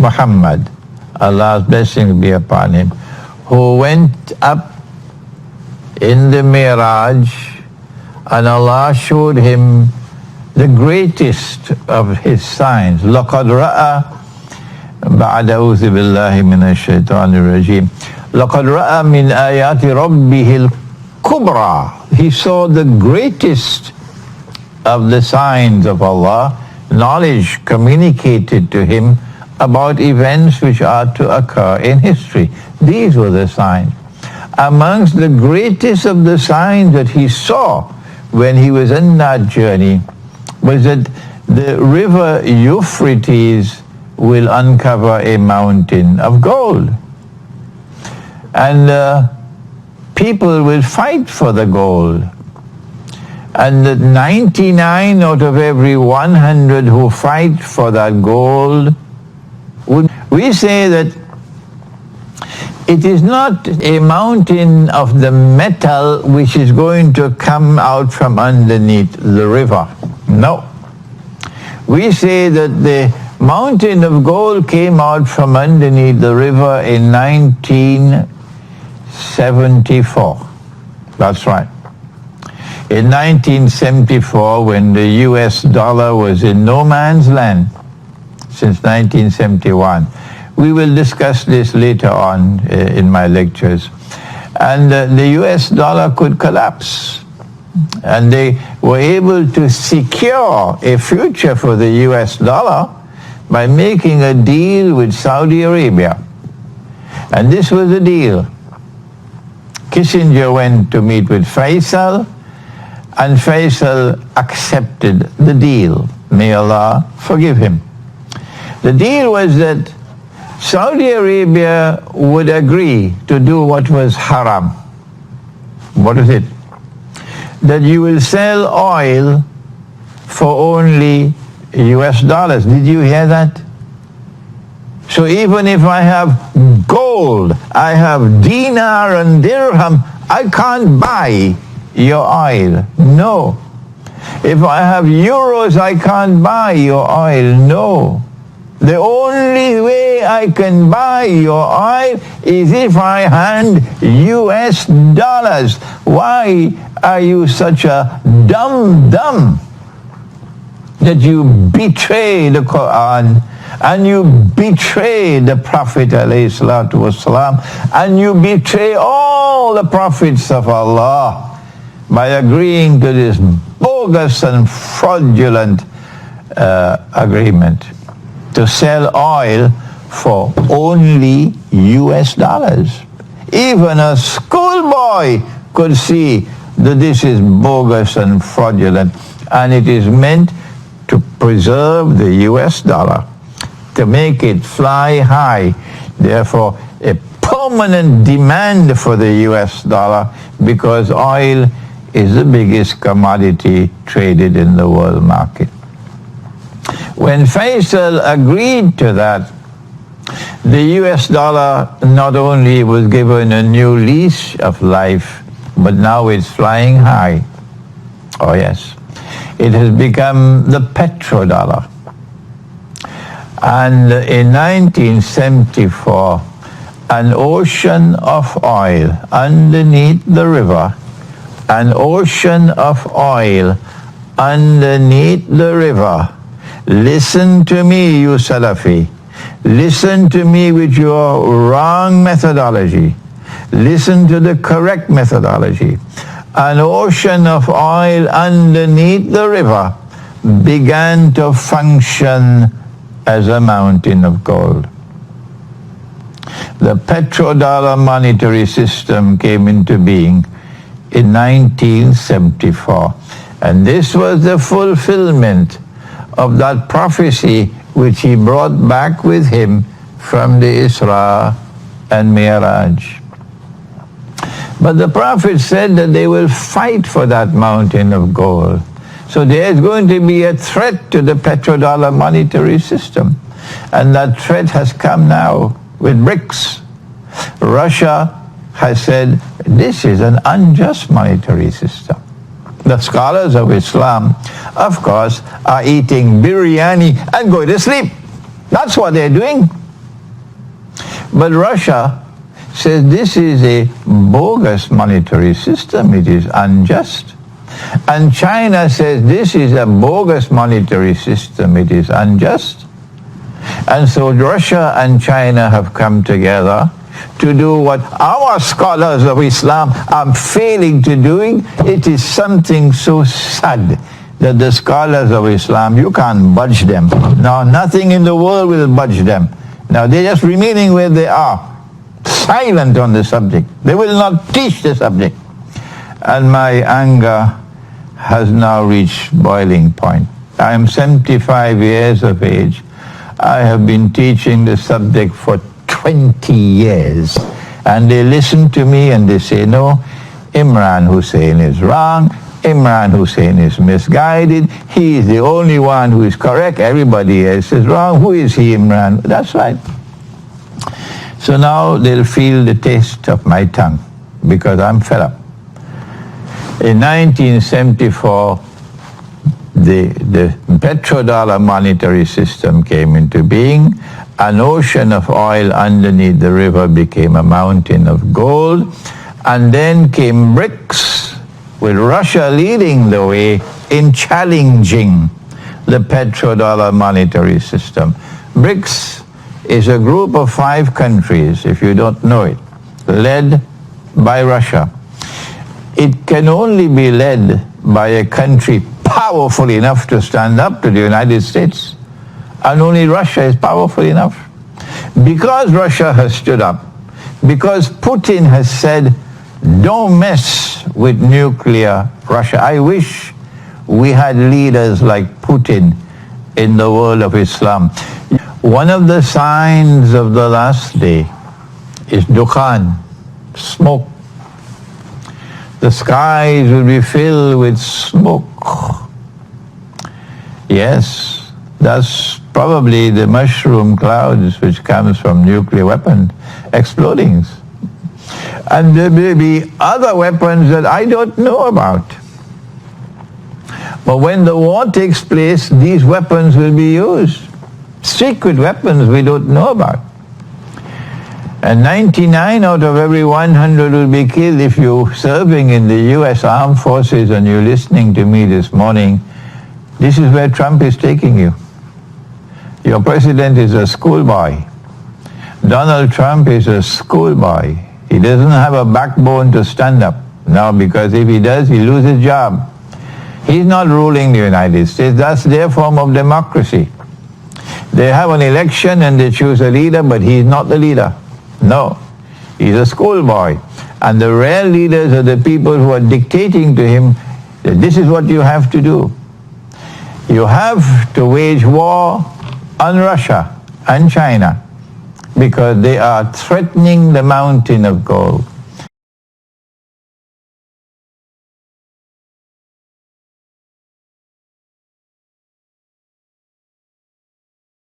Muhammad, Allah's blessing be upon him, who went up in the Miraj, and Allah showed him the greatest of his signs. لَقَدْ رَأَى بَعْدَ أُوذِ بِاللَّهِ مِنَ الشَّيْطَانِ الرَّجِيمِ لَقَدْ رَأَى مِنْ آيَاتِ رَبِّهِ الْكُبْرَى. He saw the greatest of the signs of Allah, knowledge communicated to him about events which are to occur in history. These were the signs. Amongst the greatest of the signs that he saw when he was on that journey was that the river Euphrates will uncover a mountain of gold. And people will fight for the gold. And the 99 out of every 100 who fight for that gold, we say that it is not a mountain of the metal which is going to come out from underneath the river. No. We say that the mountain of gold came out from underneath the river in 1974. That's right. In 1974, when the US dollar was in no man's land, since 1971. We will discuss this later on in my lectures. And the US dollar could collapse. And they were able to secure a future for the US dollar by making a deal with Saudi Arabia. And this was the deal. Kissinger went to meet with Faisal, and Faisal accepted the deal. May Allah forgive him. The deal was that Saudi Arabia would agree to do what was haram. What is it? That you will sell oil for only US dollars. Did you hear that? So even if I have gold, I have dinar and dirham, I can't buy your oil. No. If I have euros, I can't buy your oil. No. The only way I can buy your oil is if I hand US dollars. Why are you such a dumb that you betray the Quran and you betray the Prophet ﷺ and you betray all the prophets of Allah by agreeing to this bogus and fraudulent agreement to sell oil for only US dollars. Even a schoolboy could see that this is bogus and fraudulent, and it is meant to preserve the US dollar, to make it fly high. Therefore, a permanent demand for the US dollar, because oil is the biggest commodity traded in the world market. When Faisal agreed to that, the US dollar not only was given a new lease of life, but now it's flying high. Oh yes. It has become the petrodollar. And in 1974, an ocean of oil underneath the river, an ocean of oil underneath the river. Listen to me, you Salafi. Listen to me with your wrong methodology. Listen to the correct methodology. An ocean of oil underneath the river began to function as a mountain of gold. The petrodollar monetary system came into being in 1974. And this was the fulfillment of that prophecy which he brought back with him from the Isra and Mi'raj. But the Prophet said that they will fight for that mountain of gold. So there is going to be a threat to the petrodollar monetary system. And that threat has come now with BRICS. Russia has said this is an unjust monetary system. The scholars of Islam, of course, are eating biryani and going to sleep. That's what they're doing. But Russia says this is a bogus monetary system, it is unjust. And China says this is a bogus monetary system, it is unjust. And so Russia and China have come together to do what our scholars of Islam are failing to doing. It is something so sad that the scholars of Islam, you can't budge them. Now, nothing in the world will budge them. Now, they're just remaining where they are, silent on the subject. They will not teach the subject. And my anger has now reached boiling point. I am 75 years of age. I have been teaching the subject for 20 years. And they listen to me and they say, no, Imran Hussein is wrong. Imran Hussein is misguided. He is the only one who is correct. Everybody else is wrong. Who is he, Imran? That's right. So now they'll feel the taste of my tongue because I'm fed up. In 1974, the petrodollar monetary system came into being. An ocean of oil underneath the river became a mountain of gold. And then came BRICS, with Russia leading the way in challenging the petrodollar monetary system. BRICS is a group of 5 countries, if you don't know it, led by Russia. It can only be led by a country powerful enough to stand up to the United States. And only Russia is powerful enough. Because Russia has stood up, because Putin has said, don't mess with nuclear Russia. I wish we had leaders like Putin in the world of Islam. One of the signs of the last day is dukhan, smoke. The skies will be filled with smoke. Yes, that's probably the mushroom clouds which comes from nuclear weapon exploding. And there may be other weapons that I don't know about. But when the war takes place, these weapons will be used. Secret weapons we don't know about. And 99 out of every 100 will be killed. If you're serving in the U.S. Armed Forces and you're listening to me this morning, this is where Trump is taking you. Your president is a schoolboy. Donald Trump is a schoolboy. He doesn't have a backbone to stand up now, because if he does, he loses his job. He's not ruling the United States. That's their form of democracy. They have an election and they choose a leader, but he's not the leader. No, he's a schoolboy. And the real leaders are the people who are dictating to him that this is what you have to do. You have to wage war on Russia and China because they are threatening the mountain of gold.